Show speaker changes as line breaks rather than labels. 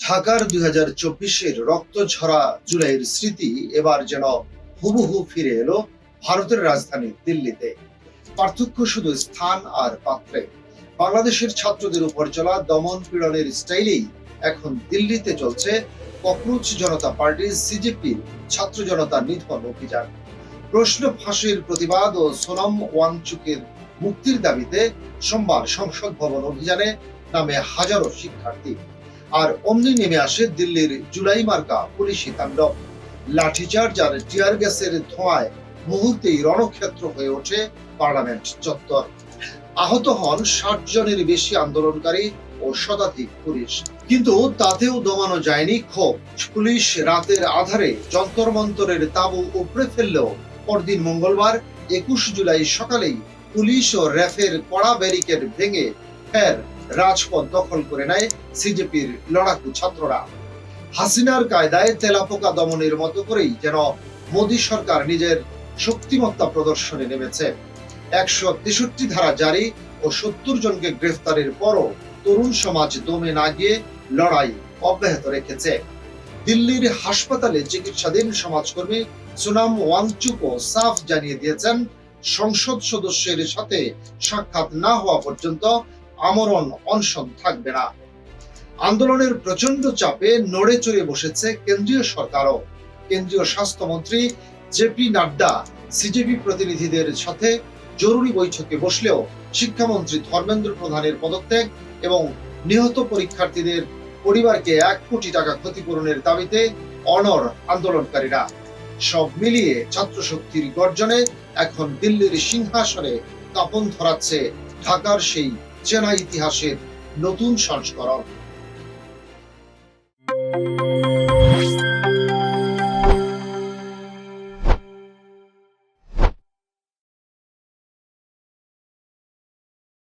ঢাকার 2024-এর রক্তঝরা জুলাইয়ের স্মৃতি এবার যেন হুবহু ফিরে এলো ভারতের রাজধানী দিল্লিতে। পার্থক্য শুধু স্থান আর পাত্রে। বাংলাদেশের ছাত্রদের উপর চলা দমন পীড়নের স্টাইলেই এখন দিল্লিতে চলছে ককরোচ জনতা পার্টি সিজেপির ছাত্র জনতা নিধন অভিযান। প্রশ্ন ফাঁসির প্রতিবাদ ও সোনাম ওয়াংচুকের মুক্তির দাবিতে সোমবার সংসদ ভবন অভিযানে নামে হাজারো শিক্ষার্থী। আর অমনি নেমে আসে দিল্লির জুলাই মার্কা পুলিশি তাণ্ডব। লাঠিচার্জ আর টিয়ার গ্যাসের ধোঁয়ায় মুহূর্তেই রণক্ষেত্র হয়ে ওঠে পার্লামেন্ট চত্বর। আহত হন 60 জনের বেশি আন্দোলনকারী ও শতাধিক পুলিশ। কিন্তু তাতেও দমানো যায়নি ক্ষোভ। পুলিশ রাতের আধারে যন্তর মন্তরের তাঁবু উপড়ে ফেললেও পরদিন মঙ্গলবার 21 জুলাই সকালেই পুলিশ ও র্যাফের কড়া ব্যারিকেড ভেঙে ফের রাজপথ দখল করে নেয় সিজেপির লড়াকু ছাত্ররা। হাসিনার কায়দায় তেলাপোকা দমনের মতো করেই যেন মোদী সরকার নিজের শক্তিমত্তা প্রদর্শনে নেমেছে। 163 ধারা জারি ও 70 জনকে গ্রেফতারের পরও তরুণ সমাজ দমে না গিয়ে লড়াই অব্যাহত রেখেছে। দিল্লির হাসপাতালে চিকিৎসাধীন সমাজকর্মী সোনাম ওয়াংচুকও সাফ জানিয়ে দিয়েছেন, সংসদ সদস্যের সাথে সাক্ষাৎ না হওয়া পর্যন্ত আমরণ অনশন থাকবে না। আন্দোলনের প্রচন্ড চাপে নড়ে চড়ে বসেছে কেন্দ্রীয় সরকারও। কেন্দ্রীয় স্বাস্থ্যমন্ত্রী জেপি নাড্ডা সিজেপি প্রতিনিধিদের সাথে জরুরি বৈঠকে বসলেও শিক্ষামন্ত্রী ধর্মেন্দ্র প্রধানের পদত্যাগ এবং নিহত পরীক্ষার্থীদের পরিবারকে 1 কোটি টাকা ক্ষতিপূরণের দাবিতে অনড় আন্দোলনকারীরা। সব মিলিয়ে ছাত্র শক্তির গর্জনে এখন দিল্লির সিংহাসনে কাঁপন ধরাচ্ছে ঢাকার সেই চেনা ইতিহাসের নতুন সংস্করণ।